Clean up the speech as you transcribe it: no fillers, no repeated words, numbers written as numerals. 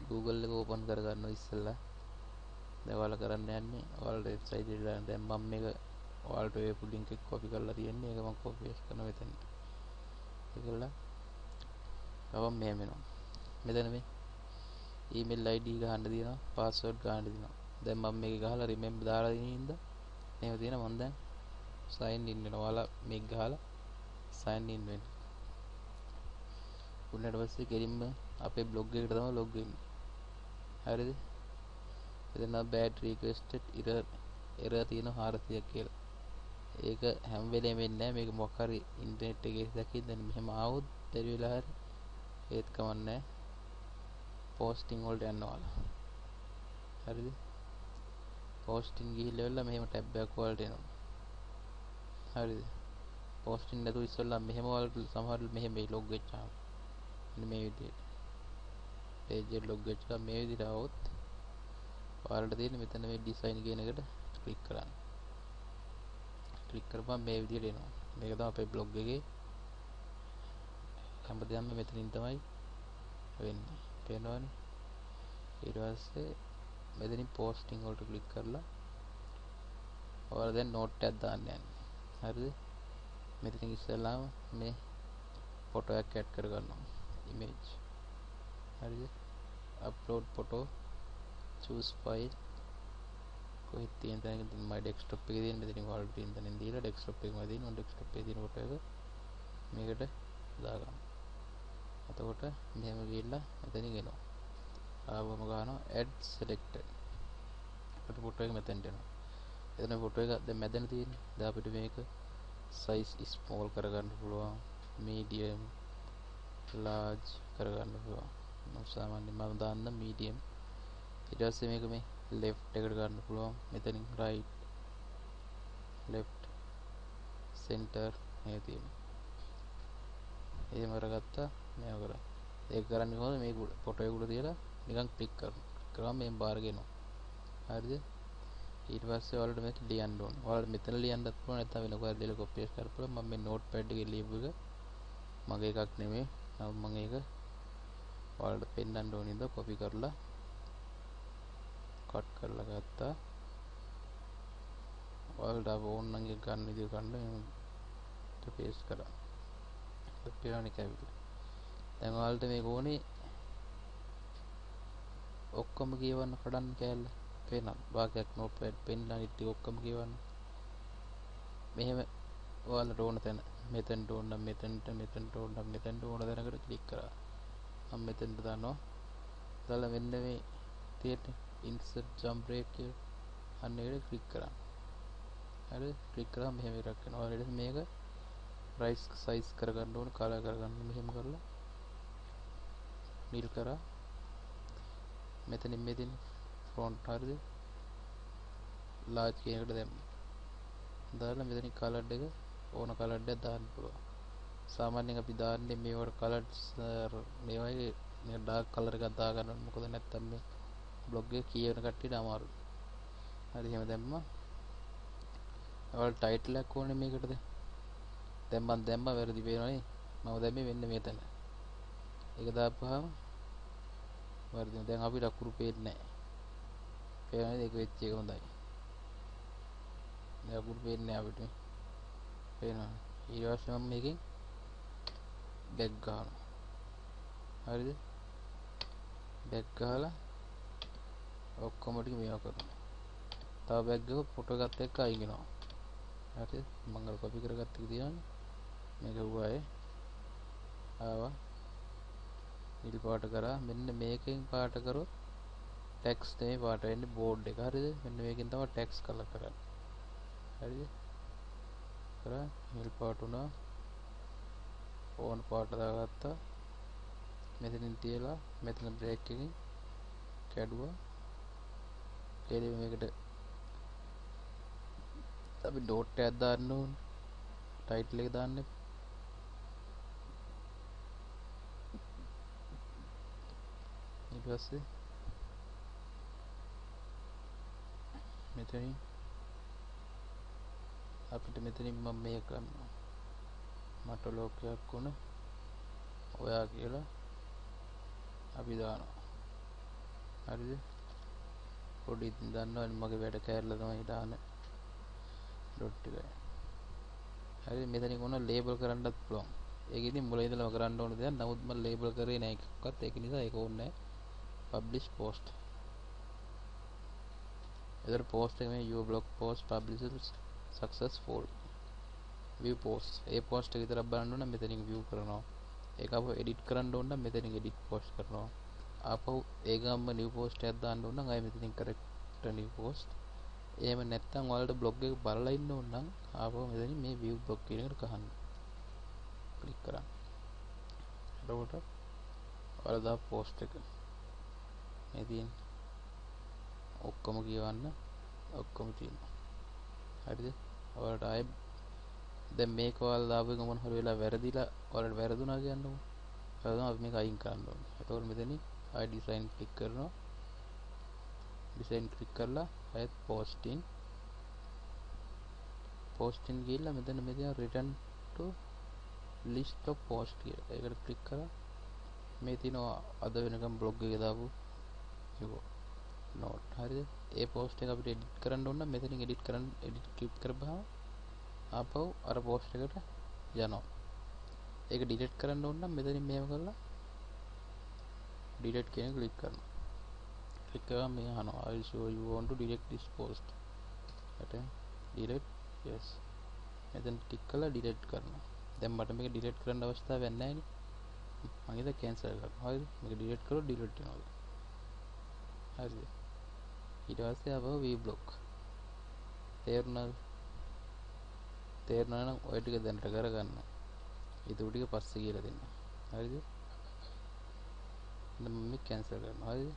Google එක open කරගන්නවා ඉස්සෙල්ලා. දැන් ඔයාලා කරන්න යන්නේ ඔයාලට වෙබ්සයිට් එකට යන්න. දැන් මම මේක ඔයාලට වේපු ලින්ක් එක කොපි කරලා තියෙන්නේ. ඒක මම කොපි පේස්ට් කරනවා මෙතන. ඒකලා ගමන් මෙහෙම එනවා. මෙතන මේ email ID ගහන්න තියෙනවා, password ගහන්න තියෙනවා. දැන් මම මේක ගහලා remember දාලා දින ඉඳ එහෙම තියෙනවා. මම දැන් sign in වෙනවා. ඔයාලා මේක ගහලා sign in වෙන්න. උන්නට පස්සේ ගෙලින්ම අපේ blog එකට තමයි log වෙන්නේ. හරිද? එතන bad requested error තියෙනවා 400ක් කියලා. ඒක හැම වෙලේම වෙන්නේ නැහැ. මේක මොකක් හරි ඉන්ටර්නෙට් එකේ දැකින් දැන් මෙහෙම ආවොත් බැරි වෙලා හරි ඒත් කමන්නේ. posting වලට යන්න ඕලා. හරිද? posting ගිහිල්ලා වෙලා මෙහෙම ටැබ් එකක් වලට එනවා. හරිද? posting නැතුව ඉස්සෙල්ලා මෙහෙම වලට සමහර මෙහෙම log වෙච්චාම මෙන්න මේ විදිහට page එක log වෙච්චා මේ විදිහට આવොත් ඔයාලට තියෙන මෙතන මේ design කියන එකට ක්ලික් කරන්න. ක්ලික් කරපුවම මේ විදිහට එනවා. මේක තමයි අපේ blog එකේ හැමදේම මෙතනින් තමයි වෙන්නේ. පේනවනේ? ඊට පස්සේ මෙතනින් posting වලට ක්ලික් කරලා ඔයාලා දැන් note එකක් දාන්න යන්නේ. හරිද? මෙතනින් ඉස්සෙල්ලාම මේ ෆොටෝ එකක් ඇඩ් කරගන්නවා. image. හරිද? upload photo, choose file. කොහෙද තියෙන තැනක මම desktop එකේ තියෙන මෙතනින් ඔයාලට තියෙන තැනින් දීලා desktop එකේම තියෙන ඔය desktop එකේ තියෙන ෆොටෝ එක මේකට දාගන්න. එතකොට මෙහෙම ගිහිල්ලා මෙතනින් එනවා. ආවම ගන්නවා add selected. අපිට ෆොටෝ එක මෙතෙන්ට එනවා. එතන ෆොටෝ එක දැන් මැදන තියෙන්නේ. දැන් අපිට මේක size small කරගන්න පුළුවන්. medium, large කරගන්න පුළුවන්. මම සාමාන්‍යයෙන් මම දාන්න medium. ඊට පස්සේ මේක මේ left එකට ගන්න පුළුවන්. මෙතනින් right, left, center මේ තියෙනවා. එහෙම කරගත්තා මේව කරා. ඒක කරන්නේ කොහොමද? මේ ෆොටෝ එක උඩ තියලා නිකන් ක්ලික් කරනවා. කරාම මේ බාර් ගෙනවා. හරිද? ඊට පස්සේ ඔයාලට මේක ලියන්න ඕන. ඔයාලට මෙතන ලියන්නත් පුළුවන් නැත්නම් වෙන කොහෙද ලියලා කොපි පේස්ට් කරපුවා. මම මේ notepad එකේ ලියපු එක මගේ එකක් නෙමෙයි. මම ඒක ඔයාලට පෙන්නන්න ඕන ඉඳ කොපි කරලා කට් කරලා ගත්තා. ඔයාලට ඕන නම් එක ගන්න විදිහ ගන්න මම පේස්ට් කරා. පේනවනේ කැවිලා. දැන් ඔයාලට මේක ඕනේ ඔක්කොම කියවන්න කඩන්න කෑල්ල. පේනවා. භාගයක් notepad පෙන්නලා ඉතින් ඔක්කොම කියවන්න. මෙහෙම ඔයාලට ඕන තැන මෙතෙන්ට ඕන නම් මෙතෙන්ට ඕන නම් මෙතෙන්ට ඕන තැනකට ක්ලික් කරා. මම මෙතෙන්ට දානවා. දාලා මෙන්න මේ තියෙන insert jump break කියලා අන්න ඒකට ක්ලික් කරා. හරි ක්ලික් කරාම මෙහෙම එකක් එනවා. ඊට මේක price size කරගන්න ඕන, color කරගන්න මෙහෙම කරලා නිල් කරා. මෙතනින් මෙතන font හරිද? large කියන එකට දැම්මා. දාලා මෙතනින් color එක ඕන color එකක් දාන්න පුළුවන්. සාමාන්‍යයෙන් අපි දාන්නේ මේවට colors මේ වගේ මේ dark color එකක් දා ගන්න. මොකද නැත්තම් මේ blog එක කියවන කට්ටියට අමාරුයි. හරි එහෙම දැම්මා. ඔයාලට title එකක් ඕනේ මේකටද? දැන් මම දැම්මා වැරදි පේනවනේ. මම දැම්මේ මෙන්න මෙතන. ඒක දාපුවාම වර්ධන දැන් අපිට අකුරු පේන්නේ නැහැ. පේනවද? ඒක වෙච්ච එක හොඳයි. දැන් අකුරු පේන්නේ නැහැ අපිට. පේනවා. ඊට පස්සේ මම මේකෙන් back ගන්නවා. හරිද? back ගහලා ඔක්කොම ටික මේවා කරනවා. තව back ගිහුව ෆොටෝ එකත් එක්ක අයින් වෙනවා. හරිද? මම අර කොපි කරගත්ත එක තියන්නේ. මේක වුණායේ ආවා නිල් පාට කරා. මෙන්න මේකෙන් පාට කරොත් ටෙක්ස්ට් මේ පාට වෙන්නේ බෝඩ් එක. හරිද? මෙන්න මේකෙන් තමයි ටෙක්ස්ට් කලර් කරන්නේ. හරිද? කරා නිල් පාට උනා. ඕන පාට දාගත්තා. මෙතනින් තියලා මෙතන බ්‍රේක් එකකින් කැඩුවා. ඊළඟ මේකට අපි ඩොට් එකක් දාන්න ඕනේ. ටයිටල් එක දාන්න. ඊට පස්සේ මෙතනින් අපිට මෙතනින් මම මේක කරනවා. මට ලෝකයක් වුණ ඔයා කියලා අපි දානවා. හරිද පොඩි ඉතින් දන්නවනේ මගේ වැඩ කෑල්ල තමයි දාන ඩොට් එකයි හරි මෙතනින් ඕන ලේබල් කරන්නත් පුළුවන් ඒක ඉතින් මුල ඉඳලම කරන්න ඕන දෙයක් නමුත් මම ලේබල් කරේ නැහැ එකක්වත් ඒක නිසා ඒක ඕනේ නැහැ publish post එතකොට post එක මේ your blog post published successful view post A post එක විතරක් බලන්න ඕන මෙතනින් view කරනවා ඒක අපෝ edit කරන්න ඕන නම් මෙතනින් edit post කරනවා ආපහු ඒ ගාම්ම new post එකක් දාන්න ඕන නම් ආයෙ මෙතනින් correct new post එහෙම නැත්නම් ඔයාලට blog එක බලලා ඉන්න ඕන නම් ආපහු මෙතනින් මේ view blog කියන එකට ගහන්න ක්ලික් කරන්න එතකොට ඔයාලා දා post එක මේ තියෙන ඔක්කොම කියවන්න ඔක්කොම තියෙනවා හරිද ඔයාලට ආයෙ දැන් මේක ඔයාලා දාපු එක මොන හරි වෙලා වැරදිලා ඔයාලට වැරදුනා කියන්නකො වැරදුනා අපි මේක අයින් කරන්න ඕනේ එතකොට මෙතනින් ආයෙ design ක්ලික් කරනවා design ක්ලික් කරලා ආයෙත් posting ගිහිල්ලා මෙතන return to list of post කියලා ඒකට ක්ලික් කරලා මේ තියෙනවා අද වෙනකම් blog එකේ දාපු ඒක note හරිද ඒ post එක අපිට edit කරන්න ඕන නම් මෙතනින් edit ක්ලික් කරපුවාම ආපහු අර post එකට යනවා ඒක delete කරන්න ඕන නම් මෙතනින් මේව කරලා delete කියන එක ක්ලික් කරනවා ක්ලික් කරාම මේ අහනවා I show you want to delete this post යට delete yes මෙතන ටික් කරලා delete කරනවා දැන් මට මේක delete කරන්න අවස්ථාවක් නැහැ නේ මම ඒක cancel කරනවා හරිද මේක delete කරලා delete වෙනවා හරිද ඊට පස්සේ ආපහු vblock තේරුණා නම් ඔය ටික දැනට කරගන්න ඊට ටික පස්සේ කියලා දෙන්න හරිද දැන් මම cancel කරනවා හරිද